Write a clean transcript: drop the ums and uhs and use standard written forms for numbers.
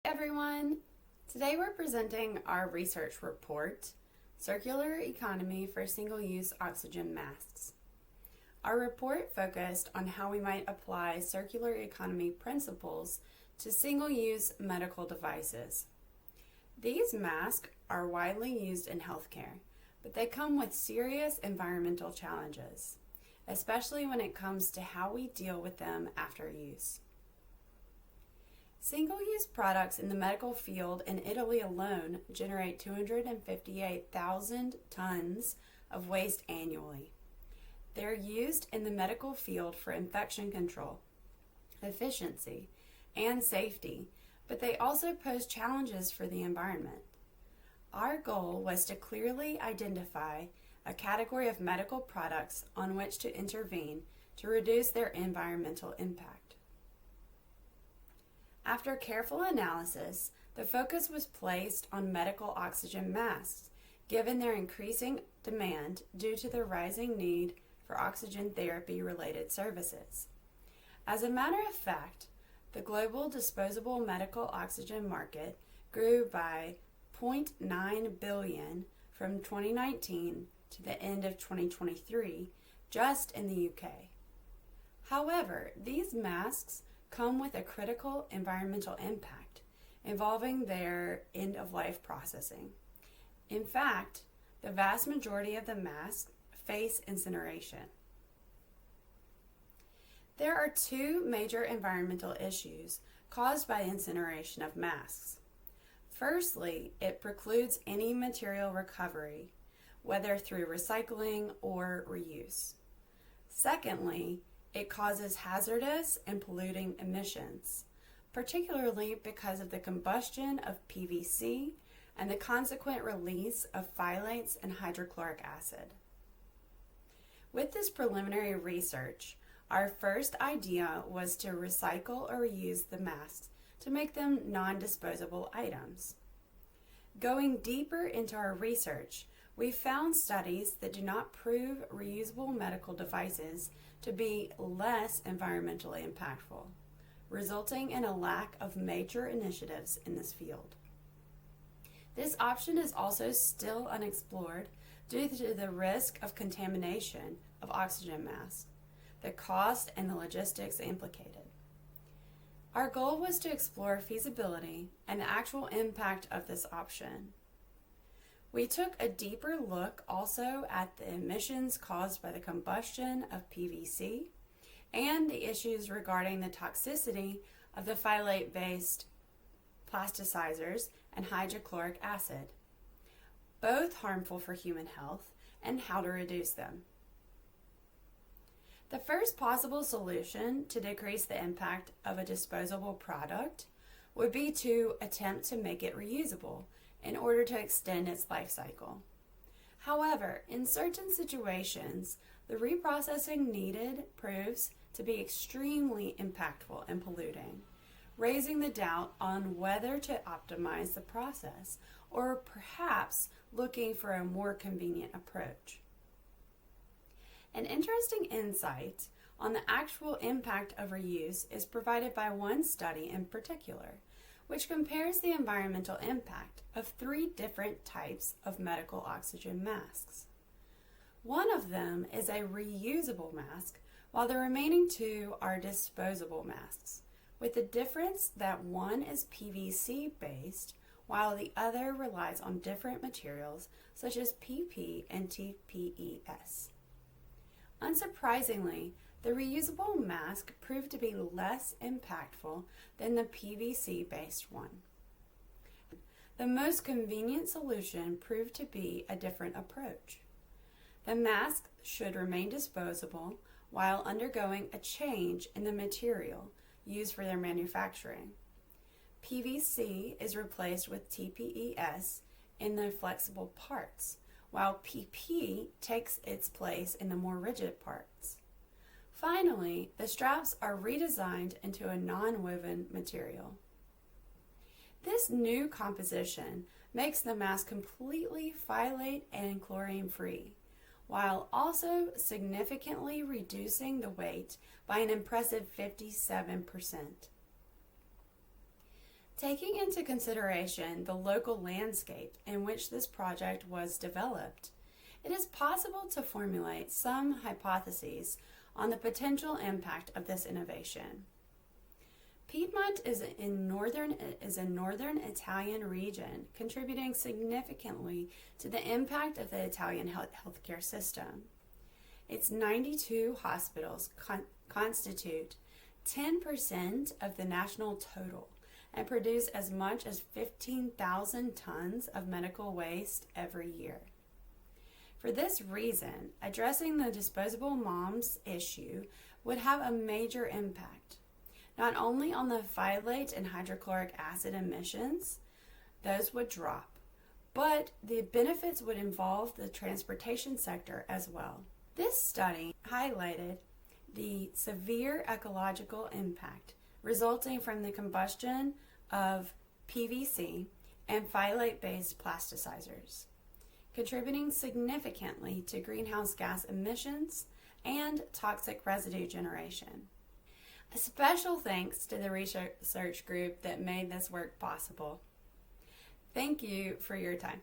everyone! Today we're presenting our research report, Circular Economy for Single-Use Oxygen Masks. Our report focused on how we might apply circular economy principles to single-use medical devices. These masks are widely used in healthcare, but they come with serious environmental challenges, especially when it comes to how we deal with them after use. Single-use products in the medical field in Italy alone generate 258,000 tons of waste annually. They're used in the medical field for infection control, efficiency, and safety, but they also pose challenges for the environment. Our goal was to clearly identify a category of medical products on which to intervene to reduce their environmental impact. After careful analysis, the focus was placed on medical oxygen masks, given their increasing demand due to the rising need for oxygen therapy-related services. As a matter of fact, the global disposable medical oxygen market grew by 0.9 billion from 2019 to the end of 2023 just in the UK. However, these masks come with a critical environmental impact involving their end-of-life processing. In fact, the vast majority of the masks face incineration. There are two major environmental issues caused by incineration of masks. Firstly, it precludes any material recovery, whether through recycling or reuse. Secondly, it causes hazardous and polluting emissions, particularly because of the combustion of PVC and the consequent release of phthalates and hydrochloric acid. With this preliminary research, our first idea was to recycle or reuse the masks to make them non-disposable items. Going deeper into our research, we found studies that do not prove reusable medical devices to be less environmentally impactful, resulting in a lack of major initiatives in this field. This option is also still unexplored due to the risk of contamination of oxygen masks, the cost, and the logistics implicated. Our goal was to explore feasibility and the actual impact of this option. We took a deeper look also at the emissions caused by the combustion of PVC and the issues regarding the toxicity of the phthalate-based plasticizers and hydrochloric acid, both harmful for human health, and how to reduce them. The first possible solution to decrease the impact of a disposable product would be to attempt to make it reusable in order to extend its life cycle. However, in certain situations, the reprocessing needed proves to be extremely impactful and polluting, raising the doubt on whether to optimize the process or perhaps looking for a more convenient approach. An interesting insight on the actual impact of reuse is provided by one study in particular, which compares the environmental impact of 3 different types of medical oxygen masks. One of them is a reusable mask, while the remaining 2 are disposable masks, with the difference that one is PVC based, while the other relies on different materials such as PP and TPES. Unsurprisingly, the reusable mask proved to be less impactful than the PVC-based one. The most convenient solution proved to be a different approach. The mask should remain disposable while undergoing a change in the material used for their manufacturing. PVC is replaced with TPES in the flexible parts, while PP takes its place in the more rigid parts. Finally, the straps are redesigned into a non-woven material. This new composition makes the mask completely phthalate and chlorine-free, while also significantly reducing the weight by an impressive 57%. Taking into consideration the local landscape in which this project was developed, it is possible to formulate some hypotheses on the potential impact of this innovation. Piedmont is a northern Italian region, contributing significantly to the impact of the Italian healthcare system. Its 92 hospitals constitute 10% of the national total and produce as much as 15,000 tons of medical waste every year. For this reason, addressing the disposable moms issue would have a major impact, not only on the phthalate and hydrochloric acid emissions, those would drop, but the benefits would involve the transportation sector as well. This study highlighted the severe ecological impact resulting from the combustion of PVC and phthalate-based plasticizers, contributing significantly to greenhouse gas emissions and toxic residue generation. A special thanks to the research group that made this work possible. Thank you for your time.